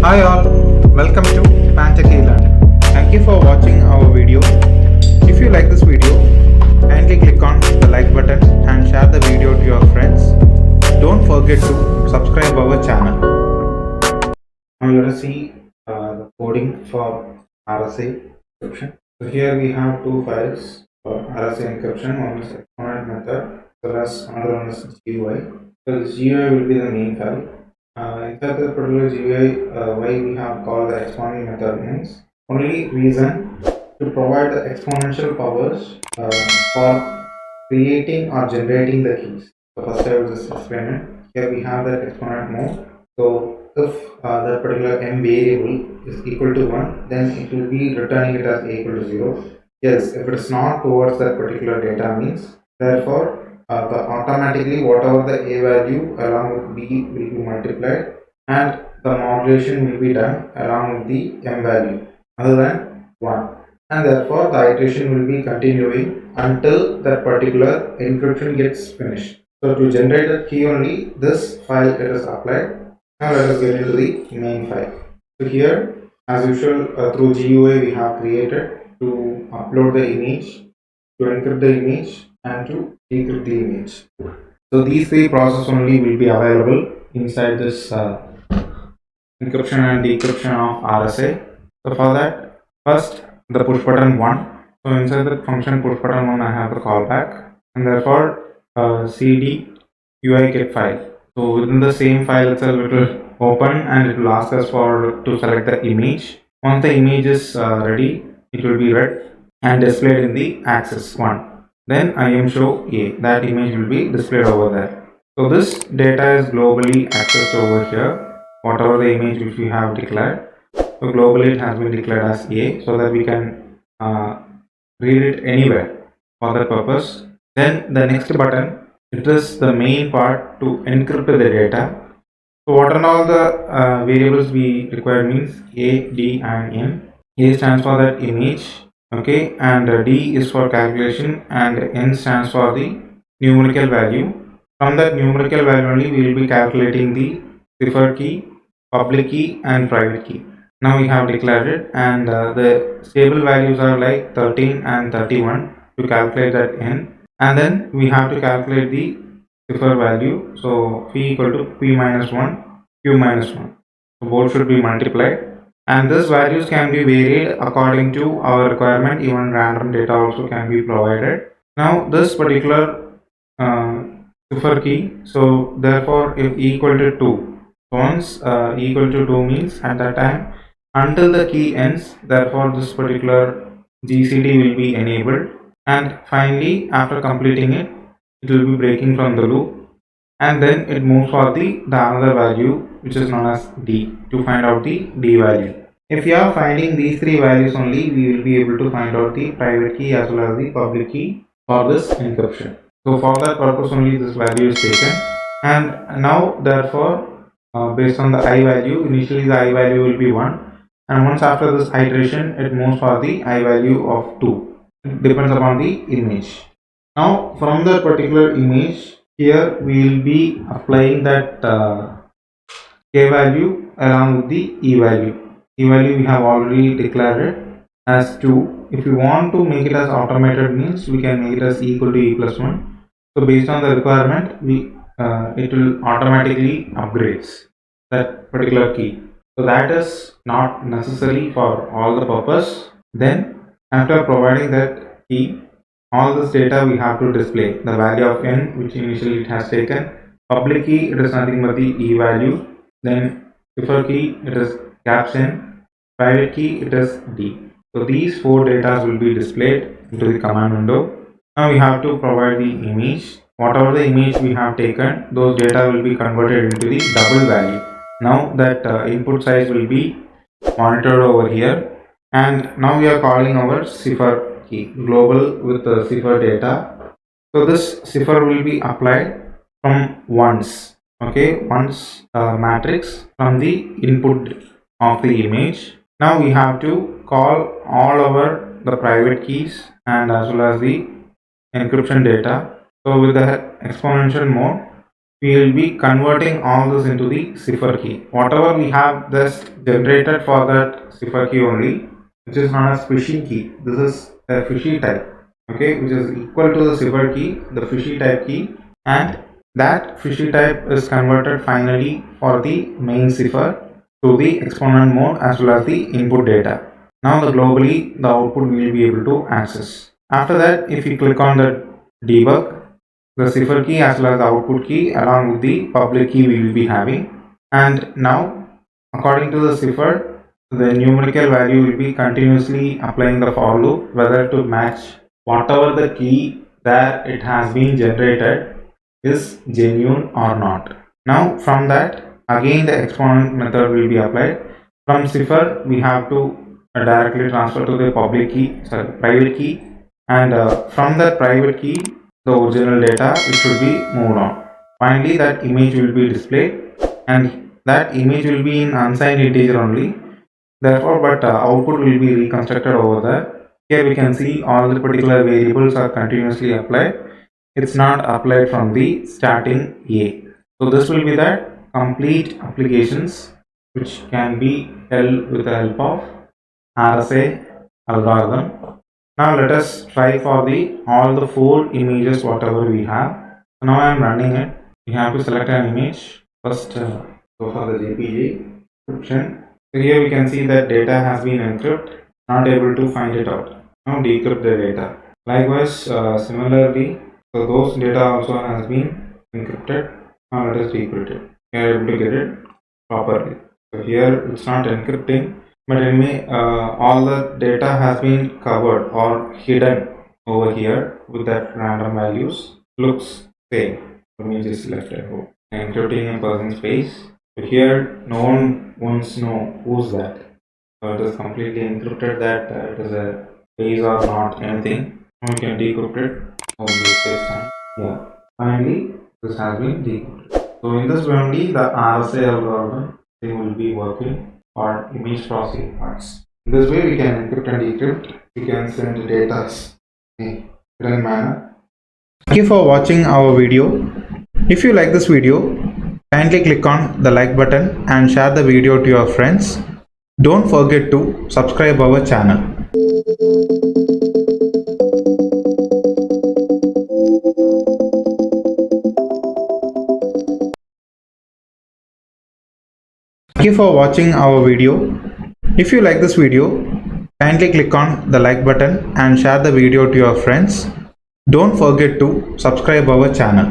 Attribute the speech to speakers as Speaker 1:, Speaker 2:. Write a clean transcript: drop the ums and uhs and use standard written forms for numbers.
Speaker 1: Hi all, welcome to pantechelearning. Thank you for watching our video. If you like this video, kindly click on the like button and share the video to your friends. Don't forget to subscribe our channel. Now let us see the coding for RSA encryption. So here we have two files for RSA encryption. One is exponent method, as well as another one is GUI. So this GUI will be the main file. Inside the particular GUI, why we have called the exponent method means only reason to provide the exponential powers for creating or generating the keys. So first I will just explain it. Here we have that exponent mode. So if that particular m variable is equal to 1, then it will be returning it as a equal to 0. Yes, if it is not towards that particular data means, therefore automatically whatever the a value along with b will be multiplied and the modulation will be done along with the m value other than 1, and therefore the iteration will be continuing until that particular encryption gets finished. So to generate the key only, this file it is applied. Now let us get into the main file. So here, as usual, through GUI we have created to upload the image, to encrypt the image, and to decrypt the image. So these three processes only will be available inside this encryption and decryption of RSA. So for that, first the push button 1. So inside the function push button 1, I have the callback, and therefore cd UI get file. So within the same file itself, it will open and it will ask us to select the image. Once the image is ready, it will be read and displayed in the axis 1. Then IM show A, that image will be displayed over there. So this data is globally accessed over here, whatever the image which we have declared. So globally it has been declared as A, so that we can read it anywhere for that purpose. Then the next button, it is the main part to encrypt the data. So what are all the variables we require means A, D and N. A stands for that image, okay, and D is for calculation, and N stands for the numerical value. From that numerical value only we will be calculating the cipher key, public key and private key. Now we have declared it, and the stable values are like 13 and 31 to calculate that N. And then we have to calculate the cipher value. So p equal to p minus 1, q minus 1. So both should be multiplied, and these values can be varied according to our requirement. Even random data also can be provided. Now this particular cipher key, so therefore if equal to 2, once equal to 2 means at that time until the key ends, therefore this particular GCD will be enabled, and finally after completing it, it will be breaking from the loop, and then it moves for the another value which is known as D to find out the D value. If you are finding these three values only, we will be able to find out the private key as well as the public key for this encryption. So for that purpose only this value is taken, and now therefore based on the I value, initially the I value will be 1, and once after this iteration it moves for the I value of 2. It depends upon the image. Now from that particular image, here we will be applying that k value along with the e value. E value we have already declared it as 2. If you want to make it as automated means we can make it as equal to e plus 1. So based on the requirement, it will automatically upgrades that particular key. So that is not necessary for all the purpose. Then after providing that key, all this data we have to display the value of n which initially it has taken, public key it is nothing but the e value, then cipher key it is caps n, private key it is d. So these four data will be displayed into the command window. Now we have to provide the image. Whatever the image we have taken, those data will be converted into the double value. Now that input size will be monitored over here, and now we are calling our cipher key global with the cipher data. So this cipher will be applied from once, okay, once matrix from the input of the image. Now we have to call all over the private keys and as well as the encryption data. So with the exponential mode, we will be converting all this into the cipher key. Whatever we have just generated for that cipher key only, which is known as phishing key. This is a fishy type, okay, which is equal to the cipher key, the fishy type key, and that fishy type is converted finally for the main cipher to the exponent mode as well as the input data. Now globally the output we will be able to access. After that, if you click on the debug, the cipher key as well as the output key along with the public key we will be having, and now according to the cipher, the numerical value will be continuously applying the for loop whether to match whatever the key that it has been generated is genuine or not. Now from that, again the exponent method will be applied. From cipher we have to directly transfer to the private key, and from that private key the original data it should be moved on. Finally that image will be displayed, and that image will be in unsigned integer only, therefore but output will be reconstructed over there. Here we can see all the particular variables are continuously applied. It's not applied from the starting A. So this will be the complete applications which can be held with the help of RSA algorithm. Now let us try for the all the 4 images whatever we have. Now I am running it. You have to select an image. First go for the JPG description. So here we can see that data has been encrypted. Not able to find it out. Now decrypt the data. Likewise, similarly, so those data also has been encrypted. Now let us decrypt it. We are able to get it properly. So here it's not encrypting, but anyway, all the data has been covered or hidden over here with that random values. Looks same. Let me just left it. Encrypting a person's face. So here no one wants to know who's that. So it is completely encrypted that it is a face or not anything. Now we can decrypt it. Oh, this takes time. Yeah. Finally, this has been decrypted. So in this way only the RSA algorithm will be working for image processing parts. In this way we can encrypt and decrypt. We can send data in hidden manner. Thank you for watching our video. If you like this video, kindly click on the like button and share the video to your friends. Don't forget to subscribe our channel. Thank you for watching our video. If you like this video, kindly click on the like button and share the video to your friends. Don't forget to subscribe our channel.